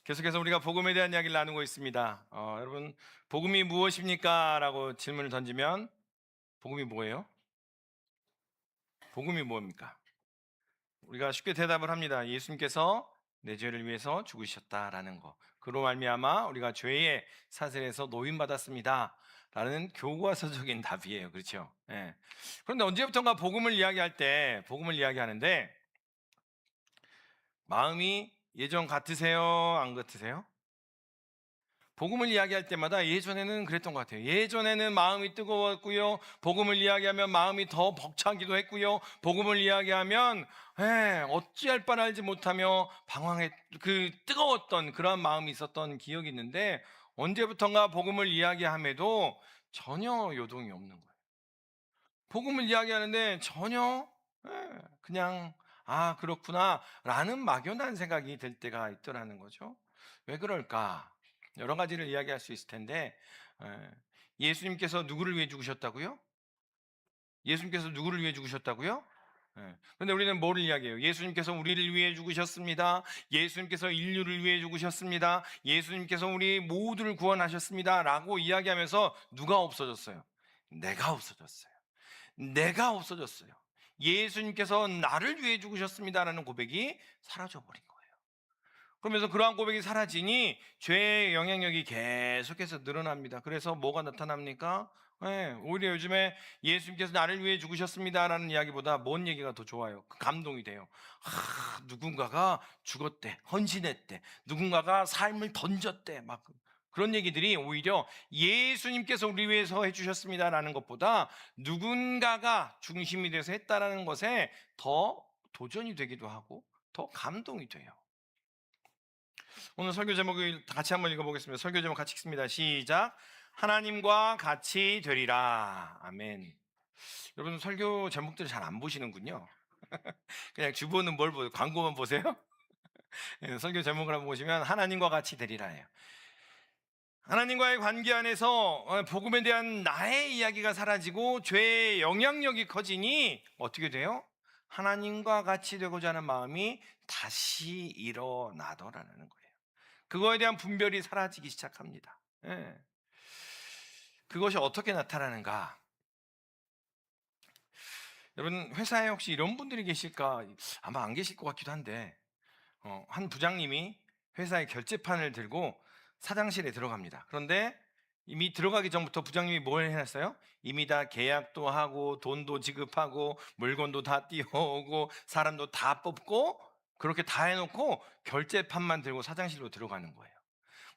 계속해서 우리가 복음에 대한 이야기를 나누고 있습니다. 여러분, 복음이 무엇입니까? 라고 질문을 던지면 복음이 뭐예요? 복음이 뭡니까? 우리가 쉽게 대답을 합니다. 예수님께서 내 죄를 위해서 죽으셨다라는 거. 그로 말미암아 우리가 죄의 사슬에서 노임받았습니다. 라는 교과서적인 답이에요. 그렇죠? 예. 그런데 언제부턴가 복음을 이야기할 때 복음을 이야기하는데 마음이 예전 같으세요? 안 같으세요? 복음을 이야기할 때마다 예전에는 그랬던 것 같아요. 예전에는 마음이 뜨거웠고요. 복음을 이야기하면 마음이 더 벅차기도 했고요. 복음을 이야기하면 어찌할 바를 알지 못하며 방황했 그 뜨거웠던 그런 마음이 있었던 기억이 있는데 언제부턴가 복음을 이야기함에도 전혀 요동이 없는 거예요. 복음을 이야기하는데 전혀 그냥 아 그렇구나라는 막연한 생각이 들 때가 있더라는 거죠. 왜 그럴까? 여러 가지를 이야기할 수 있을 텐데 예수님께서 누구를 위해 죽으셨다고요? 예수님께서 누구를 위해 죽으셨다고요? 그런데 우리는 뭐를 이야기해요? 예수님께서 우리를 위해 죽으셨습니다. 예수님께서 인류를 위해 죽으셨습니다. 예수님께서 우리 모두를 구원하셨습니다. 라고 이야기하면서 누가 없어졌어요? 내가 없어졌어요. 내가 없어졌어요. 예수님께서 나를 위해 죽으셨습니다라는 고백이 사라져버린 거예요. 그러면서 그러한 고백이 사라지니 죄의 영향력이 계속해서 늘어납니다. 그래서 뭐가 나타납니까? 오히려 요즘에 예수님께서 나를 위해 죽으셨습니다라는 이야기보다 뭔 얘기가 더 좋아요? 감동이 돼요. 누군가가 죽었대, 헌신했대, 누군가가 삶을 던졌대, 막 그런 얘기들이 오히려 예수님께서 우리 위해서 해주셨습니다라는 것보다 누군가가 중심이 돼서 했다라는 것에 더 도전이 되기도 하고 더 감동이 돼요. 오늘 설교 제목을 같이 한번 읽어보겠습니다. 설교 제목 같이 읽습니다. 시작. 하나님과 같이 되리라. 아멘. 여러분 설교 제목들을 잘 안 보시는군요. 그냥 주보는 뭘 보세요? 광고만 보세요? 설교 제목을 한번 보시면 하나님과 같이 되리라예요. 하나님과의 관계 안에서 복음에 대한 나의 이야기가 사라지고 죄의 영향력이 커지니 어떻게 돼요? 하나님과 같이 되고자 하는 마음이 다시 일어나더라는 거예요. 그거에 대한 분별이 사라지기 시작합니다. 그것이 어떻게 나타나는가? 여러분 회사에 혹시 이런 분들이 계실까? 아마 안 계실 것 같기도 한데 한 부장님이 회사의 결제판을 들고 사장실에 들어갑니다. 그런데 이미 들어가기 전부터 부장님이 뭘 해놨어요? 이미 다 계약도 하고 돈도 지급하고 물건도 다 띄워오고 사람도 다 뽑고 그렇게 다 해놓고 결제판만 들고 사장실로 들어가는 거예요.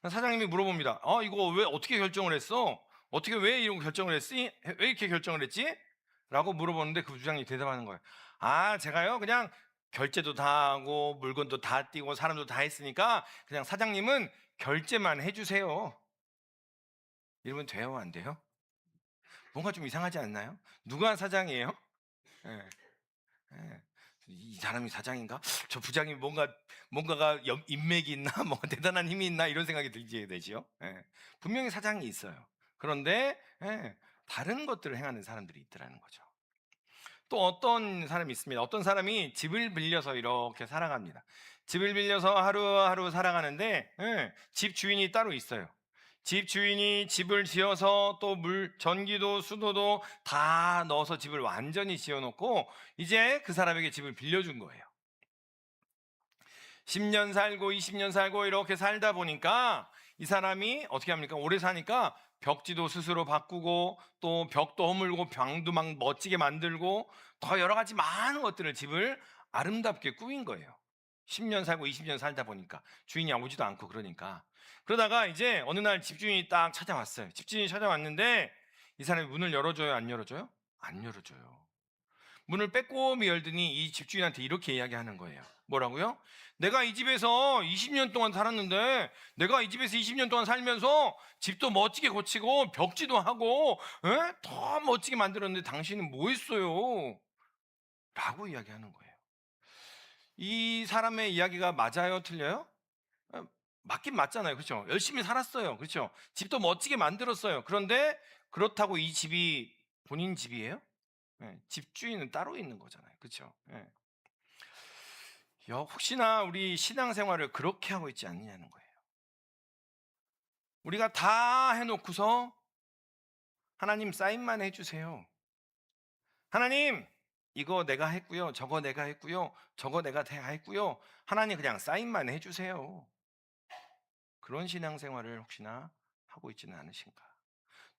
사장님이 물어봅니다. 이거 왜 어떻게 결정을 했어? 어떻게 왜 이런 결정을 했지? 왜 이렇게 결정을 했지? 라고 물어보는데 그 부장님이 대답하는 거예요. 제가요 그냥 결제도 다 하고 물건도 다 띄고 사람도 다 했으니까 그냥 사장님은 결제만 해주세요. 이러면 돼요 안 돼요? 뭔가 좀 이상하지 않나요? 누가 사장이에요? 예, 예. 이 사람이 사장인가? 저 부장이 뭔가가 인맥이 있나? 뭔가 대단한 힘이 있나? 이런 생각이 들게 되지요. 분명히 사장이 있어요. 그런데 다른 것들을 행하는 사람들이 있더라는 거죠. 또 어떤 사람이 있습니다. 어떤 사람이 집을 빌려서 이렇게 살아갑니다. 집을 빌려서 하루하루 살아가는데 집 주인이 따로 있어요. 집 주인이 집을 지어서 또 전기도, 수도도 다 넣어서 집을 완전히 지어놓고 이제 그 사람에게 집을 빌려준 거예요. 10년 살고 20년 살고 이렇게 살다 보니까 이 사람이 어떻게 합니까? 오래 사니까 벽지도 스스로 바꾸고 또 벽도 허물고 방도 막 멋지게 만들고 더 여러 가지 많은 것들을 집을 아름답게 꾸민 거예요. 10년 살고 20년 살다 보니까 주인이 오지도 않고 그러다가 이제 어느 날 집주인이 딱 찾아왔어요. 집주인이 찾아왔는데 이 사람이 문을 열어줘요? 안 열어줘요? 안 열어줘요. 문을 빼꼼히 열더니 이 집주인한테 이렇게 이야기하는 거예요. 뭐라고요? 내가 이 집에서 20년 동안 살았는데 내가 이 집에서 20년 동안 살면서 집도 멋지게 고치고 벽지도 하고 더 멋지게 만들었는데 당신은 뭐 했어요? 라고 이야기하는 거예요. 이 사람의 이야기가 맞아요? 틀려요? 어, 맞긴 맞잖아요. 그렇죠? 열심히 살았어요. 그렇죠? 집도 멋지게 만들었어요. 그런데 그렇다고 이 집이 본인 집이에요? 집주인은 따로 있는 거잖아요. 그렇죠? 혹시나 우리 신앙생활을 그렇게 하고 있지 않느냐는 거예요. 우리가 다 해놓고서 하나님 사인만 해주세요. 하나님 이거 내가 했고요. 저거 내가 했고요. 저거 내가 다 했고요. 하나님 그냥 사인만 해주세요. 그런 신앙생활을 혹시나 하고 있지는 않으신가?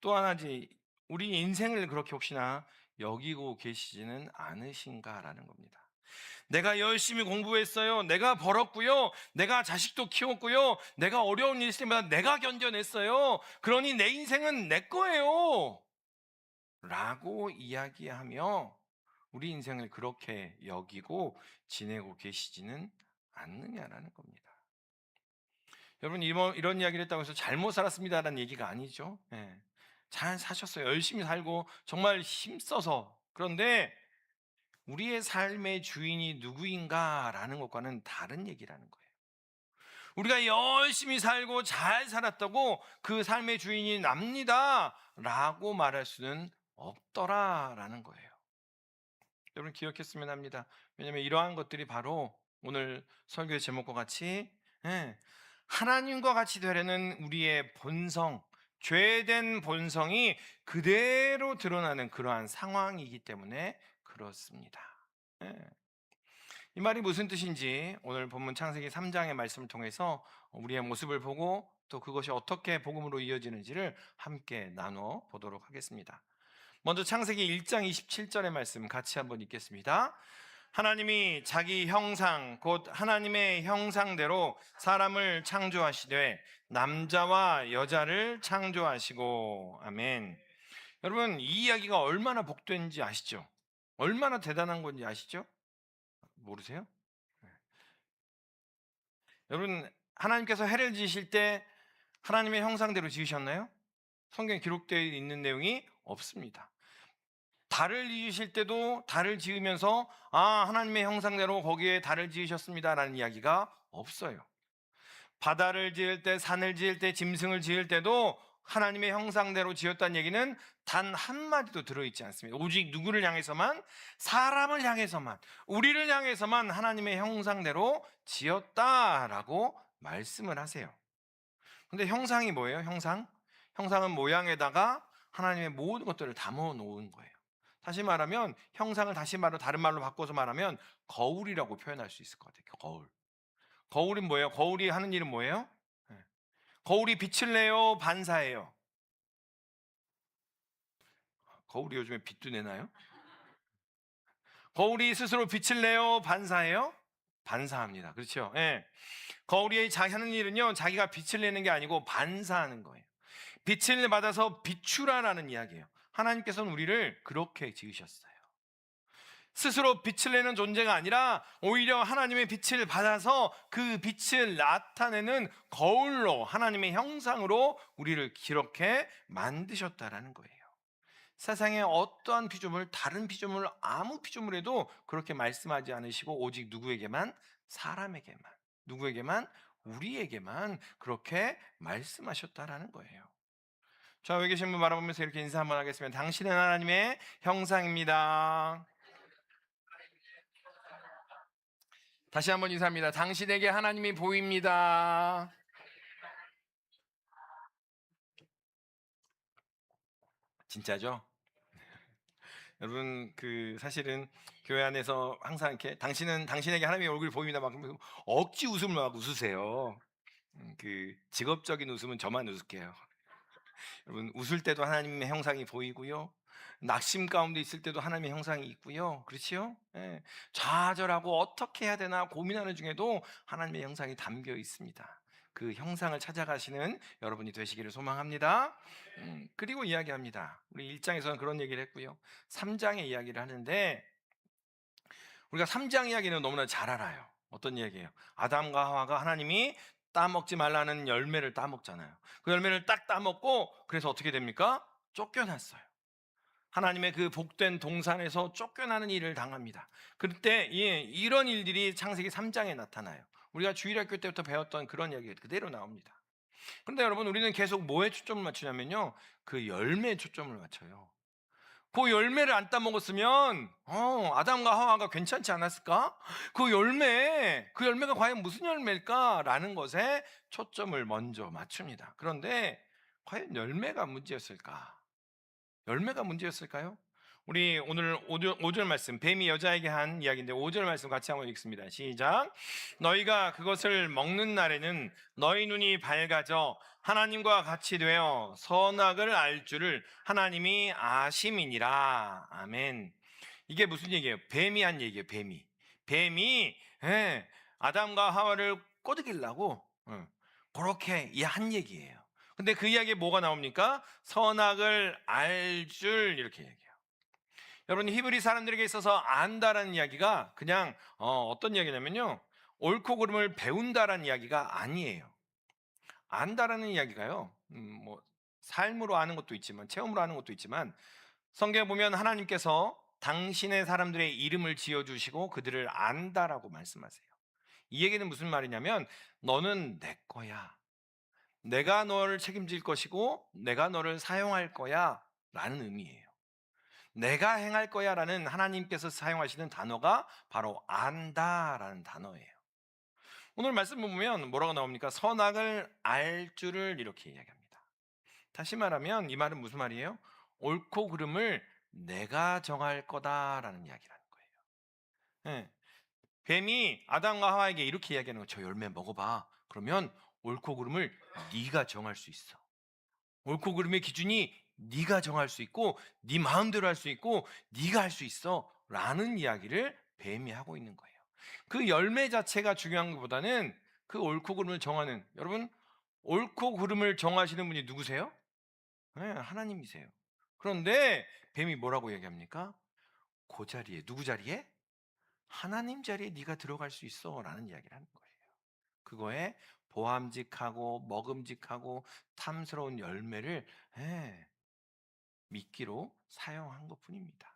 또 하나지, 우리 인생을 그렇게 혹시나 여기고 계시지는 않으신가라는 겁니다. 내가 열심히 공부했어요. 내가 벌었고요. 내가 자식도 키웠고요. 내가 어려운 일 있을 때마다 내가 견뎌냈어요. 그러니 내 인생은 내 거예요. 라고 이야기하며 우리 인생을 그렇게 여기고 지내고 계시지는 않느냐라는 겁니다. 여러분, 이런 이야기를 했다고 해서 잘못 살았습니다라는 얘기가 아니죠. 예. 잘 사셨어요. 열심히 살고 정말 힘써서. 그런데 우리의 삶의 주인이 누구인가라는 것과는 다른 얘기라는 거예요. 우리가 열심히 살고 잘 살았다고 그 삶의 주인이 납니다 라고 말할 수는 없더라라는 거예요. 여러분 기억했으면 합니다. 왜냐하면 이러한 것들이 바로 오늘 설교의 제목과 같이, 예, 하나님과 같이 되려는 우리의 본성, 죄된 본성이 그대로 드러나는 그러한 상황이기 때문에 그렇습니다. 예. 이 말이 무슨 뜻인지 오늘 본문 창세기 3장의 말씀을 통해서 우리의 모습을 보고 또 그것이 어떻게 복음으로 이어지는지를 함께 나눠 보도록 하겠습니다. 먼저 창세기 1장 27절의 말씀 같이 한번 읽겠습니다. 하나님이 자기 형상 곧 하나님의 형상대로 사람을 창조하시되 남자와 여자를 창조하시고. 아멘. 여러분 이 이야기가 얼마나 복된지 아시죠? 얼마나 대단한 건지 아시죠? 모르세요? 여러분 하나님께서 해를 지으실 때 하나님의 형상대로 지으셨나요? 성경에 기록되어 있는 내용이 없습니다. 달을 지으실 때도 달을 지으면서 하나님의 형상대로 거기에 달을 지으셨습니다라는 이야기가 없어요. 바다를 지을 때, 산을 지을 때, 짐승을 지을 때도 하나님의 형상대로 지었다는 얘기는 단 한마디도 들어있지 않습니다. 오직 누구를 향해서만, 사람을 향해서만, 우리를 향해서만 하나님의 형상대로 지었다라고 말씀을 하세요. 근데 형상이 뭐예요? 형상은 모양에다가 하나님의 모든 것들을 담아 놓은 거예요. 다시 말하면 형상을 다른 말로 바꿔서 말하면 거울이라고 표현할 수 있을 것 같아요. 거울은 뭐예요? 거울이 하는 일은 뭐예요? 네. 거울이 빛을 내요, 반사해요? 거울이 요즘에 빛도 내나요? 거울이 스스로 빛을 내요, 반사해요? 반사합니다. 그렇죠? 예. 거울이 하는 일은요, 자기가 빛을 내는 게 아니고 반사하는 거예요. 빛을 받아서 비추라라는 이야기예요. 하나님께서는 우리를 그렇게 지으셨어요. 스스로 빛을 내는 존재가 아니라 오히려 하나님의 빛을 받아서 그 빛을 나타내는 거울로, 하나님의 형상으로 우리를 그렇게 만드셨다라는 거예요. 세상의 어떠한 피조물, 다른 피조물, 아무 피조물에도 그렇게 말씀하지 않으시고 오직 누구에게만? 사람에게만, 누구에게만? 우리에게만 그렇게 말씀하셨다라는 거예요. 좌우에 계신 분 바라보면서 이렇게 인사 한번 하겠습니다. 당신은 하나님의 형상입니다. 다시 한번 인사합니다. 당신에게 하나님이 보입니다. 진짜죠? 여러분 사실은 교회 안에서 항상 이렇게 당신에게 하나님의 얼굴이 보입니다 막 억지 웃음을 막 웃으세요. 직업적인 웃음은 저만 웃을게요. 여러분 웃을 때도 하나님의 형상이 보이고요. 낙심 가운데 있을 때도 하나님의 형상이 있고요. 그렇지요? 예. 좌절하고 어떻게 해야 되나 고민하는 중에도 하나님의 형상이 담겨 있습니다. 그 형상을 찾아가시는 여러분이 되시기를 소망합니다. 그리고 이야기합니다. 우리 1장에서는 그런 얘기를 했고요. 3장의 이야기를 하는데 우리가 3장 이야기는 너무나 잘 알아요. 어떤 이야기예요? 아담과 하와가 하나님이 따먹지 말라는 열매를 따먹잖아요. 그 열매를 딱 따먹고 그래서 어떻게 됩니까? 쫓겨났어요. 하나님의 그 복된 동산에서 쫓겨나는 일을 당합니다. 그때 이런 일들이 창세기 3장에 나타나요. 우리가 주일학교 때부터 배웠던 그런 이야기가 그대로 나옵니다. 그런데 여러분 우리는 계속 뭐에 초점을 맞추냐면요, 그 열매에 초점을 맞춰요. 그 열매를 안 따먹었으면 아담과 하와가 괜찮지 않았을까? 그 열매가 과연 무슨 열매일까라는 것에 초점을 먼저 맞춥니다. 그런데 과연 열매가 문제였을까? 열매가 문제였을까요? 우리 오늘 5절 말씀, 뱀이 여자에게 한 이야기인데 5절 말씀 같이 한번 읽습니다. 시작. 너희가 그것을 먹는 날에는 너희 눈이 밝아져 하나님과 같이 되어 선악을 알 줄을 하나님이 아심이니라. 아멘. 이게 무슨 얘기예요? 뱀이 한 얘기예요. 뱀이 예, 아담과 하와를 꼬드기려고 그렇게 한 얘기예요. 근데 그 이야기에 뭐가 나옵니까? 선악을 알 줄 이렇게 얘기해요. 여러분, 히브리 사람들에게 있어서 안다라는 이야기가 그냥 어떤 이야기냐면요, 옳고 그름을 배운다라는 이야기가 아니에요. 안다라는 이야기가요, 뭐 삶으로 아는 것도 있지만 체험으로 아는 것도 있지만, 성경에 보면 하나님께서 당신의 사람들의 이름을 지어주시고 그들을 안다라고 말씀하세요. 이 얘기는 무슨 말이냐면, 너는 내 거야, 내가 너를 책임질 것이고 내가 너를 사용할 거야 라는 의미예요. 내가 행할 거야 라는 하나님께서 사용하시는 단어가 바로 안다라는 단어예요. 오늘 말씀 보면 뭐라고 나옵니까? 선악을 알 줄을 이렇게 이야기합니다. 다시 말하면 이 말은 무슨 말이에요? 옳고 그름을 내가 정할 거다라는 이야기라는 거예요. 예. 뱀이 아담과 하와에게 이렇게 이야기하는 거예요. 저 열매 먹어봐. 그러면 옳고 그름을 네가 정할 수 있어. 옳고 그름의 기준이 네가 정할 수 있고 네 마음대로 할 수 있고 네가 할 수 있어 라는 이야기를 뱀이 하고 있는 거예요. 그 열매 자체가 중요한 것보다는 그 옳고 그름을 정하는, 여러분, 옳고 그름을 정하시는 분이 누구세요? 네, 하나님이세요. 그런데 뱀이 뭐라고 얘기합니까? 그 자리에, 누구 자리에? 하나님 자리에 네가 들어갈 수 있어 라는 이야기를 하는 거예요. 그거에 보암직하고 먹음직하고 탐스러운 열매를 미끼로 사용한 것뿐입니다.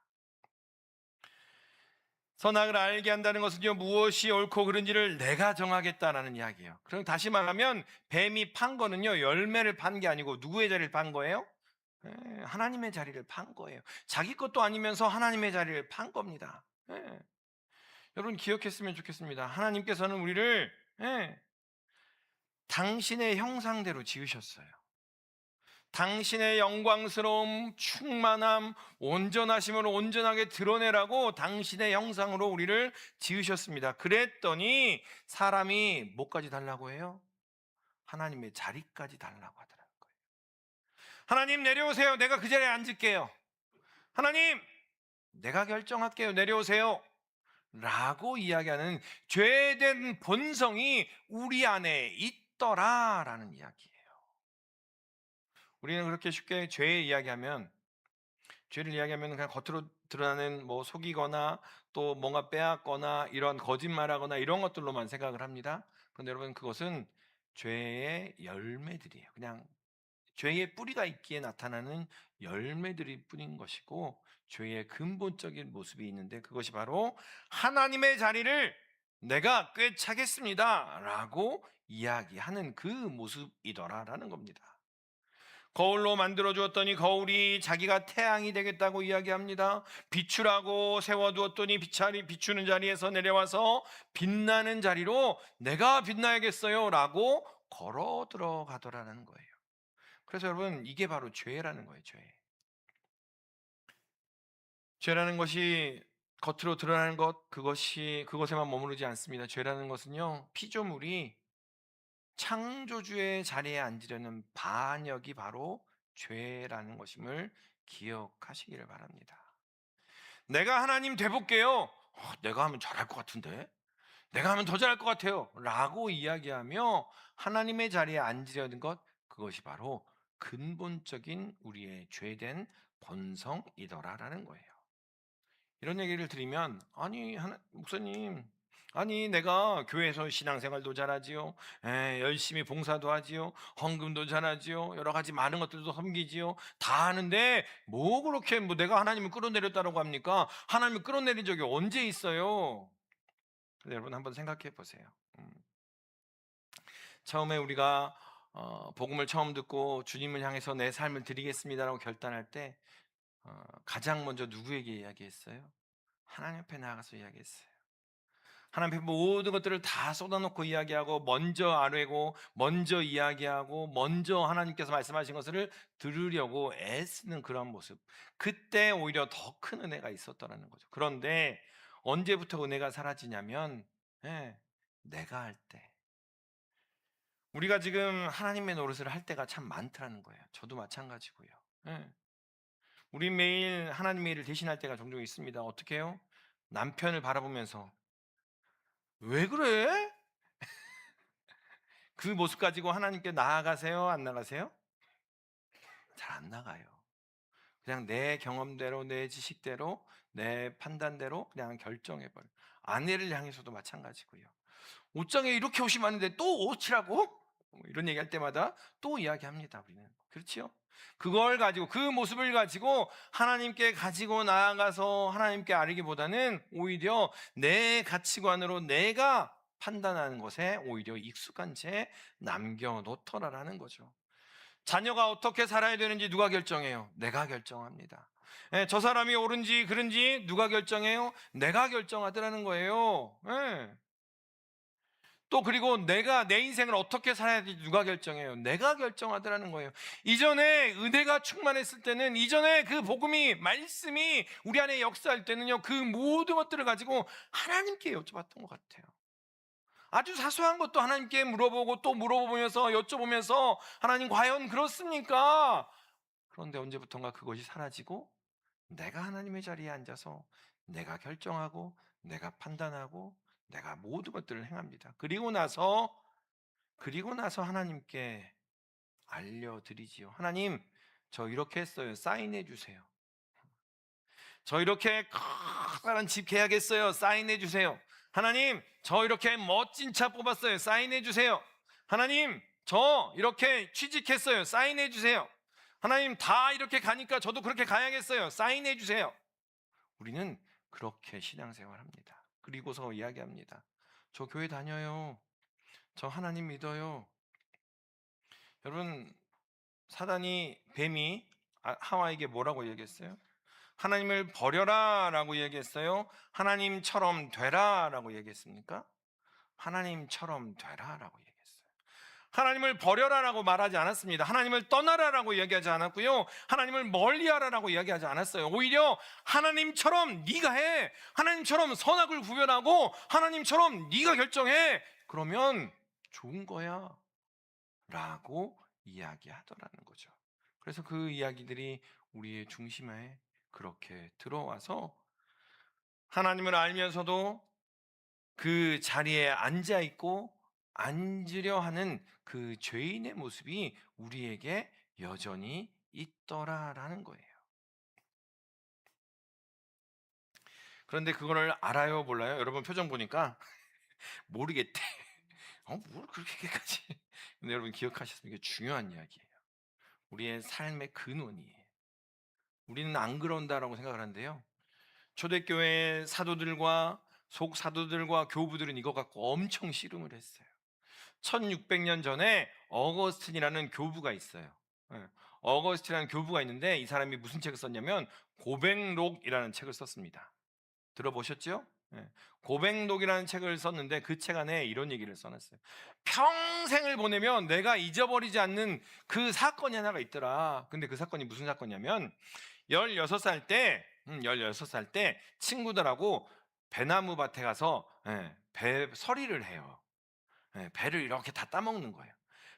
선악을 알게 한다는 것은요, 무엇이 옳고 그른지를 내가 정하겠다라는 이야기예요. 그럼 다시 말하면 뱀이 판 거는요, 열매를 판 게 아니고 누구의 자리를 판 거예요? 하나님의 자리를 판 거예요. 자기 것도 아니면서 하나님의 자리를 판 겁니다. 여러분, 기억했으면 좋겠습니다. 하나님께서는 우리를 당신의 형상대로 지으셨어요. 당신의 영광스러움, 충만함, 온전하심을 온전하게 드러내라고 당신의 형상으로 우리를 지으셨습니다. 그랬더니 사람이 뭐까지 달라고 해요? 하나님의 자리까지 달라고 하더라는 거예요. 하나님 내려오세요. 내가 그 자리에 앉을게요. 하나님 내가 결정할게요. 내려오세요. 라고 이야기하는 죄된 본성이 우리 안에 있더라라는 이야기예요. 우리는 그렇게 쉽게 죄를 이야기하면 그냥 겉으로 드러나는 뭐 속이거나 또 뭔가 빼앗거나 이런 거짓말하거나 이런 것들로만 생각을 합니다. 그런데 여러분, 그것은 죄의 열매들이에요. 그냥 죄의 뿌리가 있기에 나타나는 열매들이 뿐인 것이고, 죄의 근본적인 모습이 있는데 그것이 바로 하나님의 자리를 내가 꿰차겠습니다 라고 이야기하는 그 모습이더라라는 겁니다. 거울로 만들어 주었더니 거울이 자기가 태양이 되겠다고 이야기합니다. 비추라고 세워두었더니 비추는 자리에서 내려와서 빛나는 자리로 내가 빛나야겠어요 라고 걸어 들어가더라는 거예요. 그래서 여러분, 이게 바로 죄라는 거예요. 죄라는 것이 겉으로 드러나는 것, 그것에만 머무르지 않습니다. 죄라는 것은요, 피조물이 창조주의 자리에 앉으려는 반역이 바로 죄라는 것임을 기억하시기를 바랍니다. 내가 하나님 돼볼게요. 내가 하면 잘할 것 같은데? 내가 하면 더 잘할 것 같아요. 라고 이야기하며 하나님의 자리에 앉으려는 것, 그것이 바로 근본적인 우리의 죄된 본성이더라라는 거예요. 이런 얘기를 드리면, 아니 목사님, 아니 내가 교회에서 신앙생활도 잘하지요, 열심히 봉사도 하지요, 헌금도 잘하지요, 여러 가지 많은 것들도 섬기지요, 다 하는데 뭐 그렇게 뭐 내가 하나님을 끌어내렸다고 합니까? 하나님을 끌어내린 적이 언제 있어요? 근데 여러분, 한번 생각해 보세요. 처음에 우리가 복음을 처음 듣고 주님을 향해서 내 삶을 드리겠습니다라고 결단할 때 가장 먼저 누구에게 이야기했어요? 하나님 앞에 나아가서 이야기했어요. 하나님 앞에 모든 것들을 다 쏟아놓고 이야기하고 먼저 아뢰고 먼저 이야기하고 먼저 하나님께서 말씀하신 것을 들으려고 애쓰는 그런 모습. 그때 오히려 더 큰 은혜가 있었더라는 거죠. 그런데 언제부터 은혜가 사라지냐면 내가 할 때. 우리가 지금 하나님의 노릇을 할 때가 참 많더라는 거예요. 저도 마찬가지고요. 예. 우리 매일 하나님의 일을 대신할 때가 종종 있습니다. 어떻게 해요? 남편을 바라보면서 왜 그래? 그 모습 가지고 하나님께 나아가세요? 안 나가세요? 잘 안 나가요. 그냥 내 경험대로, 내 지식대로, 내 판단대로 그냥 결정해버려. 아내를 향해서도 마찬가지고요. 옷장에 이렇게 옷이 많은데 또 옷이라고? 뭐 이런 얘기할 때마다 또 이야기합니다. 우리는 그렇지요? 그걸 가지고 그 모습을 가지고 하나님께 가지고 나아가서 하나님께 아뢰기보다는 오히려 내 가치관으로 내가 판단하는 것에 오히려 익숙한 채 남겨놓더라라는 거죠. 자녀가 어떻게 살아야 되는지 누가 결정해요? 내가 결정합니다. 저 사람이 옳은지 그른지 누가 결정해요? 내가 결정하더라는 거예요. 또 그리고 내가 내 인생을 어떻게 살아야 될지 누가 결정해요? 내가 결정하더라는 거예요. 이전에 은혜가 충만했을 때는, 이전에 그 복음이 말씀이 우리 안에 역사할 때는요, 그 모든 것들을 가지고 하나님께 여쭤봤던 것 같아요. 아주 사소한 것도 하나님께 물어보고 또 물어보면서 여쭤보면서 하나님 과연 그렇습니까? 그런데 언제부턴가 그것이 사라지고 내가 하나님의 자리에 앉아서 내가 결정하고 내가 판단하고 내가 모든 것들을 행합니다. 그리고 나서 하나님께 알려드리지요. 하나님, 저 이렇게 했어요. 사인해 주세요. 저 이렇게 커다란 집 계약했어요. 사인해 주세요. 하나님, 저 이렇게 멋진 차 뽑았어요. 사인해 주세요. 하나님, 저 이렇게 취직했어요. 사인해 주세요. 하나님, 다 이렇게 가니까 저도 그렇게 가야겠어요. 사인해 주세요. 우리는 그렇게 신앙생활 합니다. 그리고서 이야기합니다. 저 교회 다녀요. 저 하나님 믿어요. 여러분, 뱀이 하와에게 뭐라고 얘기했어요? 하나님을 버려라 라고 얘기했어요? 하나님처럼 되라 라고 얘기했습니까? 하나님처럼 되라 라고 얘기했어요. 하나님을 버려라 라고 말하지 않았습니다. 하나님을 떠나라 라고 이야기하지 않았고요. 하나님을 멀리하라 라고 이야기하지 않았어요. 오히려 하나님처럼 네가 해. 하나님처럼 선악을 구별하고 하나님처럼 네가 결정해. 그러면 좋은 거야 라고 이야기하더라는 거죠. 그래서 그 이야기들이 우리의 중심에 그렇게 들어와서 하나님을 알면서도 그 자리에 앉아 있고 앉으려 하는 그 죄인의 모습이 우리에게 여전히 있더라라는 거예요. 그런데 그거를 알아요, 몰라요? 여러분 표정 보니까 모르겠대. 뭘 그렇게까지? 근데 여러분 기억하셨으면 이게 중요한 이야기예요. 우리의 삶의 근원이에요. 우리는 안 그런다라고 생각을 하는데요. 초대교회 사도들과 속사도들과 교부들은 이거 갖고 엄청 씨름을 했어요. 1600년 전에 어거스틴이라는 교부가 있어요. 어거스틴이라는 교부가 있는데 이 사람이 무슨 책을 썼냐면 고백록이라는 책을 썼습니다. 들어보셨죠? 고백록이라는 책을 썼는데 그 책 안에 이런 얘기를 써놨어요. 평생을 보내면 내가 잊어버리지 않는 그 사건이 하나가 있더라. 근데 그 사건이 무슨 사건이냐면 16살 때 16살 때 친구들하고 배나무 밭에 가서 배 서리를 해요. 배를 이렇게 다 따먹는 거예요.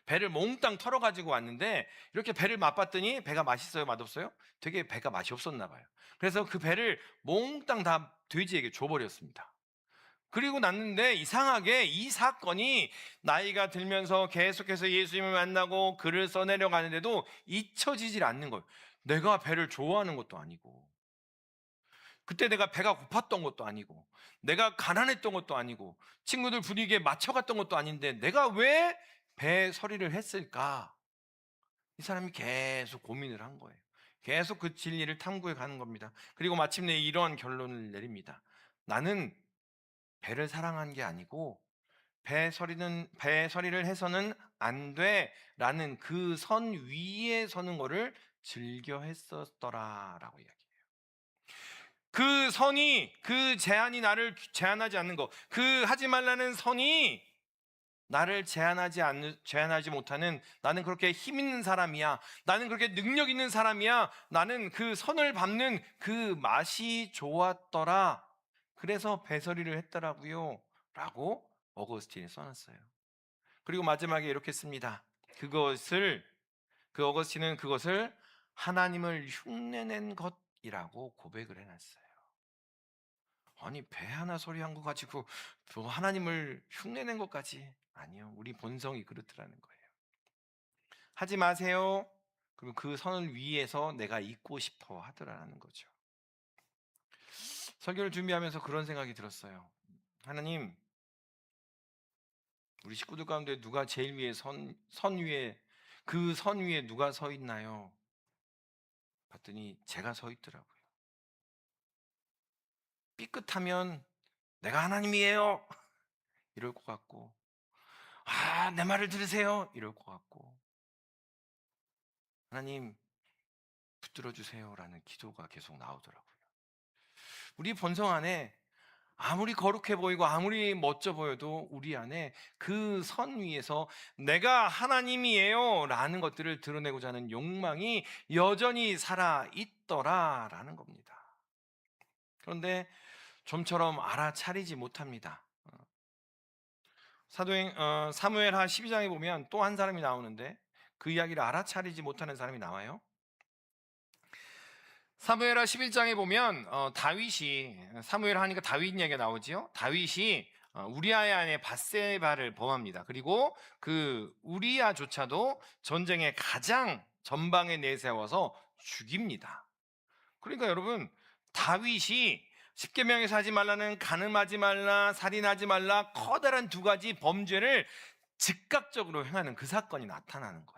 배를 몽땅 털어가지고 왔는데 이렇게 배를 맛봤더니 배가 맛있어요? 맛없어요? 되게 배가 맛이 없었나 봐요. 그래서 그 배를 몽땅 다 돼지에게 줘버렸습니다. 그리고 났는데 이상하게 이 사건이 나이가 들면서 계속해서 예수님을 만나고 글을 써내려 가는데도 잊혀지질 않는 거예요. 내가 배를 좋아하는 것도 아니고 그때 내가 배가 고팠던 것도 아니고 내가 가난했던 것도 아니고 친구들 분위기에 맞춰갔던 것도 아닌데 내가 왜 배서리를 했을까? 이 사람이 계속 고민을 한 거예요. 계속 그 진리를 탐구해 가는 겁니다. 그리고 마침내 이러한 결론을 내립니다. 나는 배를 사랑한 게 아니고 배서리를 해서는 안 돼라는 그 선 위에 서는 거를 즐겨 했었더라라고 이야기해요. 그 선이, 그 제한이 나를 제한하지 않는 것, 그 하지 말라는 선이 나를 제한하지 못하는, 나는 그렇게 힘 있는 사람이야, 나는 그렇게 능력 있는 사람이야, 나는 그 선을 밟는 그 맛이 좋았더라, 그래서 배설이를 했더라고요 라고 어거스틴이 써놨어요. 그리고 마지막에 이렇게 씁니다. 그 어거스틴은 그것을 하나님을 흉내낸 것이라고 고백을 해놨어요. 아니, 배 하나 소리 한 거 가지고 뭐 하나님을 흉내낸 것까지? 아니요, 우리 본성이 그렇더라는 거예요. 하지 마세요. 그리고 그 선을 위해서 내가 잊고 싶어 하더라는 거죠. 설교를 준비하면서 그런 생각이 들었어요. 하나님, 우리 식구들 가운데 누가 제일 위에 선 위에, 그 선 위에 누가 서 있나요? 봤더니 제가 서 있더라고요. 삐끗하면 내가 하나님이에요 이럴 것 같고, 내 말을 들으세요 이럴 것 같고, 하나님 붙들어 주세요라는 기도가 계속 나오더라고요. 우리 본성 안에 아무리 거룩해 보이고 아무리 멋져 보여도 우리 안에 그 선 위에서 내가 하나님이에요 라는 것들을 드러내고자 하는 욕망이 여전히 살아 있더라라는 겁니다. 그런데 좀처럼 알아차리지 못합니다. 사무엘하 12장에 보면 또 한 사람이 나오는데 그 이야기를 알아차리지 못하는 사람이 나와요. 사무엘하 11장에 보면 다윗이, 사무엘 하니까 다윗 이야기가 나오지요. 다윗이 우리아의 아내 밧세바를 범합니다. 그리고 그 우리아조차도 전쟁의 가장 전방에 내세워서 죽입니다. 그러니까 여러분, 다윗이 십계명에서 하지 말라는 간음하지 말라, 살인하지 말라, 커다란 두 가지 범죄를 즉각적으로 행하는 그 사건이 나타나는 거예요.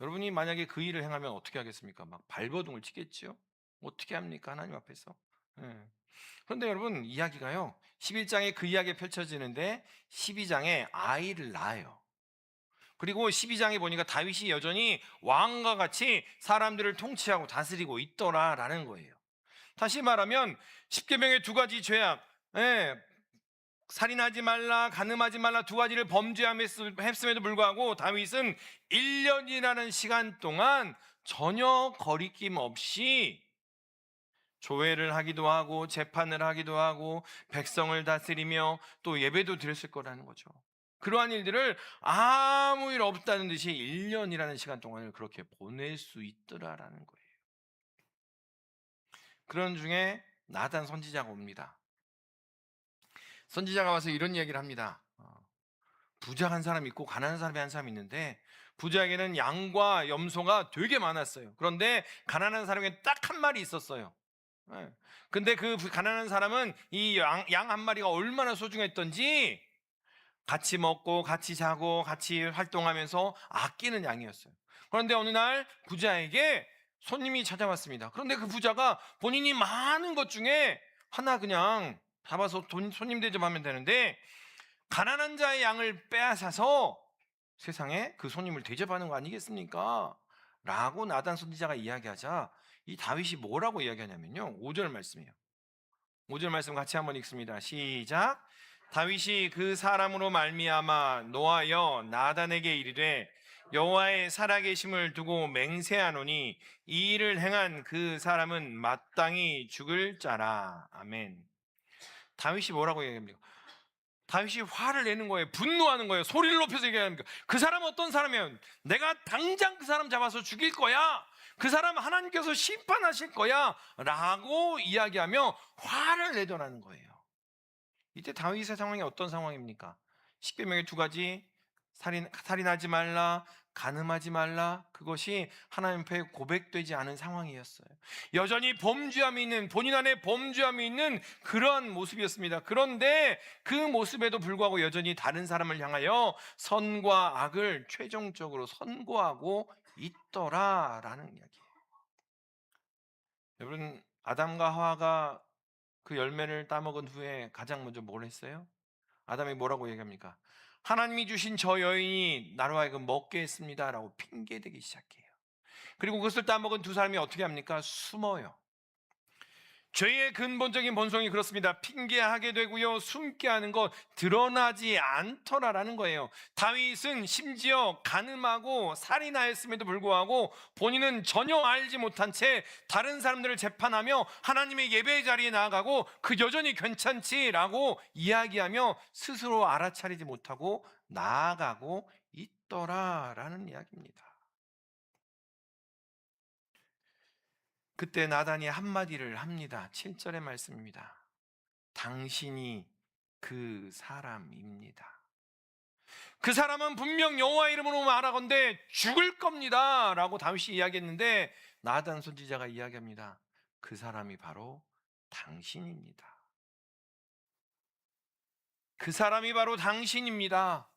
여러분이 만약에 그 일을 행하면 어떻게 하겠습니까? 막 발버둥을 치겠죠? 어떻게 합니까? 하나님 앞에서. 예. 그런데 여러분, 이야기가요, 11장에 그 이야기가 펼쳐지는데 12장에 아이를 낳아요. 그리고 12장에 보니까 다윗이 여전히 왕과 같이 사람들을 통치하고 다스리고 있더라라는 거예요. 다시 말하면 십계명의 두 가지 죄악, 살인하지 말라, 간음하지 말라 두 가지를 범죄했음에도 불구하고 다윗은 1년이라는 시간 동안 전혀 거리낌 없이 조회를 하기도 하고 재판을 하기도 하고 백성을 다스리며 또 예배도 드렸을 거라는 거죠. 그러한 일들을 아무 일 없다는 듯이 1년이라는 시간 동안을 그렇게 보낼 수 있더라라는 거예요. 그런 중에 나단 선지자가 옵니다. 선지자가 와서 이런 이야기를 합니다. 부자 한 사람 있고 가난한 사람이 한 사람 있는데, 부자에게는 양과 염소가 되게 많았어요. 그런데 가난한 사람에게 딱 한 마리 있었어요. 근데 그 가난한 사람은 이 양 한 마리가 얼마나 소중했던지 같이 먹고 같이 자고 같이 활동하면서 아끼는 양이었어요. 그런데 어느 날 부자에게 손님이 찾아왔습니다. 그런데 그 부자가 본인이 많은 것 중에 하나 그냥 잡아서 손님 대접하면 되는데, 가난한 자의 양을 빼앗아서 세상에 그 손님을 대접하는 거 아니겠습니까? 라고 나단 선지자가 이야기하자 이 다윗이 뭐라고 이야기하냐면요, 5절 말씀이에요. 5절 말씀 같이 한번 읽습니다. 시작. 다윗이 그 사람으로 말미암아 노하여 나단에게 이르되 여호와의 살아계심을 두고 맹세하노니 이 일을 행한 그 사람은 마땅히 죽을 자라. 아멘. 다윗이 뭐라고 얘기합니까? 다윗이 화를 내는 거예요. 분노하는 거예요. 소리를 높여서 얘기합니까? 그 사람은 어떤 사람이면 내가 당장 그 사람 잡아서 죽일 거야. 그 사람 하나님께서 심판하실 거야 라고 이야기하며 화를 내더라는 거예요. 이때 다윗의 상황이 어떤 상황입니까? 십계명의 두 가지, 살인하지 말라, 간음하지 말라, 그것이 하나님 앞에 고백되지 않은 상황이었어요. 여전히 범죄함이 있는, 본인 안에 범죄함이 있는 그러한 모습이었습니다. 그런데 그 모습에도 불구하고 여전히 다른 사람을 향하여 선과 악을 최종적으로 선고하고 있더라라는 이야기예요. 여러분, 아담과 하와가 그 열매를 따먹은 후에 가장 먼저 뭘 했어요? 아담이 뭐라고 얘기합니까? 하나님이 주신 저 여인이 나로 하여금 먹게 했습니다 라고 핑계대기 시작해요. 그리고 그것을 따먹은 두 사람이 어떻게 합니까? 숨어요. 죄의 근본적인 본성이 그렇습니다. 핑계하게 되고요, 숨게 하는 것, 드러나지 않더라라는 거예요. 다윗은 심지어 간음하고 살인하였음에도 불구하고 본인은 전혀 알지 못한 채 다른 사람들을 재판하며 하나님의 예배의 자리에 나아가고 그 여전히 괜찮지라고 이야기하며 스스로 알아차리지 못하고 나아가고 있더라라는 이야기입니다. 그때 나단이 한마디를 합니다. 7절의 말씀입니다. 당신이 그 사람입니다. 그 사람은 분명 여호와 이름으로 말하건대 죽을 겁니다 라고 다윗이 이야기했는데 나단 선지자가 이야기합니다. 그 사람이 바로 당신입니다. 그 사람이 바로 당신입니다.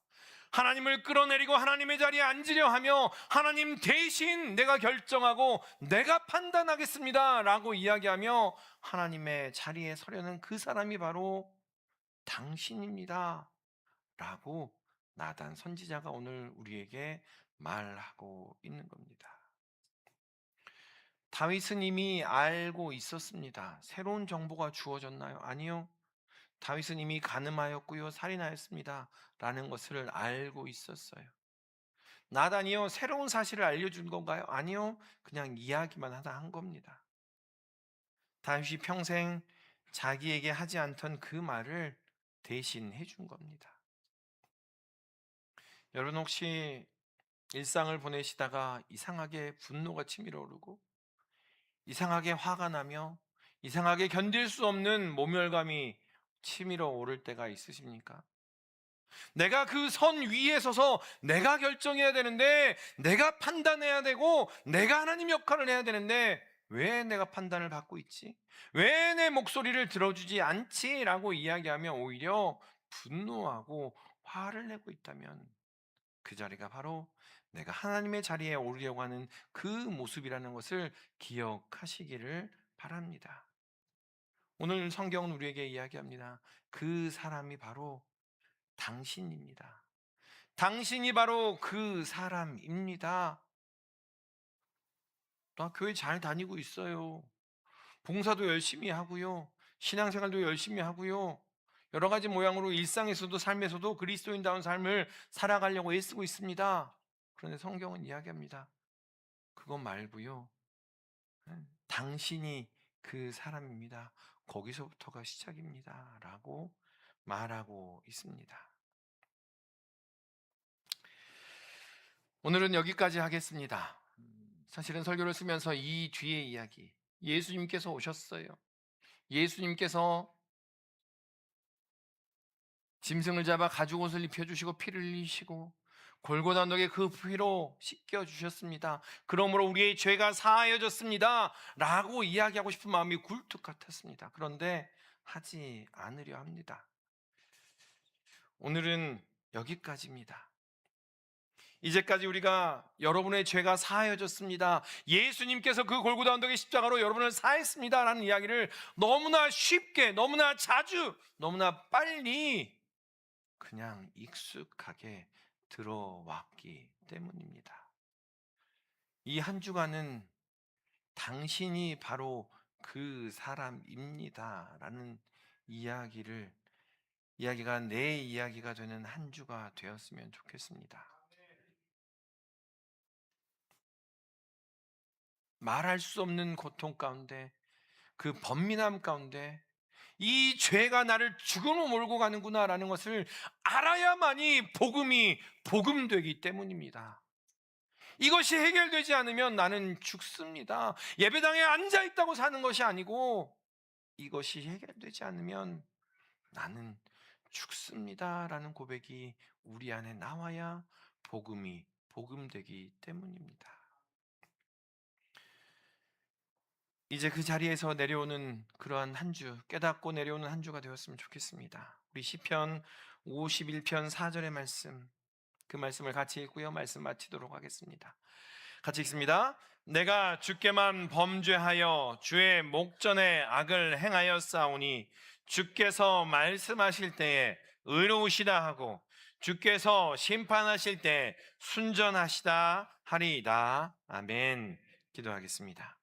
하나님을 끌어내리고 하나님의 자리에 앉으려 하며 하나님 대신 내가 결정하고 내가 판단하겠습니다 라고 이야기하며 하나님의 자리에 서려는 그 사람이 바로 당신입니다 라고 나단 선지자가 오늘 우리에게 말하고 있는 겁니다. 다윗은 이미 알고 있었습니다. 새로운 정보가 주어졌나요? 아니요. 다윗은 이미 간음하였고요, 살인하였습니다 라는 것을 알고 있었어요. 나단이요, 새로운 사실을 알려준 건가요? 아니요, 그냥 이야기만 하다 한 겁니다. 다윗이 평생 자기에게 하지 않던 그 말을 대신 해준 겁니다. 여러분 혹시 일상을 보내시다가 이상하게 분노가 치밀어 오르고 이상하게 화가 나며 이상하게 견딜 수 없는 모멸감이 치밀어 오를 때가 있으십니까? 내가 그 선 위에 서서 내가 결정해야 되는데, 내가 판단해야 되고, 내가 하나님 역할을 해야 되는데 왜 내가 판단을 받고 있지? 왜 내 목소리를 들어주지 않지? 라고 이야기하며 오히려 분노하고 화를 내고 있다면 그 자리가 바로 내가 하나님의 자리에 오르려고 하는 그 모습이라는 것을 기억하시기를 바랍니다. 오늘 성경은 우리에게 이야기합니다. 그 사람이 바로 당신입니다. 당신이 바로 그 사람입니다. 나 교회 잘 다니고 있어요. 봉사도 열심히 하고요. 신앙생활도 열심히 하고요. 여러 가지 모양으로 일상에서도 삶에서도 그리스도인다운 삶을 살아가려고 애쓰고 있습니다. 그런데 성경은 이야기합니다. 그거 말고요. 당신이 그 사람입니다. 거기서부터가 시작입니다. 라고 말하고 있습니다. 오늘은 여기까지 하겠습니다. 사실은 설교를 쓰면서 이 뒤에 이야기, 예수님께서 오셨어요. 예수님께서 짐승을 잡아 가죽 옷을 입혀주시고 피를 흘리시고 골고다 언덕에 그 피로 씻겨주셨습니다. 그러므로 우리의 죄가 사하여졌습니다 라고 이야기하고 싶은 마음이 굴뚝 같았습니다. 그런데 하지 않으려 합니다. 오늘은 여기까지입니다. 이제까지 우리가 여러분의 죄가 사하여졌습니다, 예수님께서 그 골고다 언덕의 십자가로 여러분을 사했습니다 라는 이야기를 너무나 쉽게, 너무나 자주, 너무나 빨리 그냥 익숙하게 들어왔기 때문입니다. 이 한 주간은 당신이 바로 그 사람입니다 라는 이야기가 내 이야기가 되는 한 주가 되었으면 좋겠습니다. 말할 수 없는 고통 가운데, 그 번민함 가운데 이 죄가 나를 죽음으로 몰고 가는구나 라는 것을 알아야만이 복음이 복음되기 때문입니다. 이것이 해결되지 않으면 나는 죽습니다. 예배당에 앉아있다고 사는 것이 아니고 이것이 해결되지 않으면 나는 죽습니다 라는 고백이 우리 안에 나와야 복음이 복음되기 때문입니다. 이제 그 자리에서 내려오는 그러한 한 주, 깨닫고 내려오는 한 주가 되었으면 좋겠습니다. 우리 시편 51편 4절의 말씀, 그 말씀을 같이 읽고요, 말씀 마치도록 하겠습니다. 같이 읽습니다. 내가 주께만 범죄하여 주의 목전에 악을 행하였사오니 주께서 말씀하실 때에 의로우시다 하고 주께서 심판하실 때 순전하시다 하리이다. 아멘. 기도하겠습니다.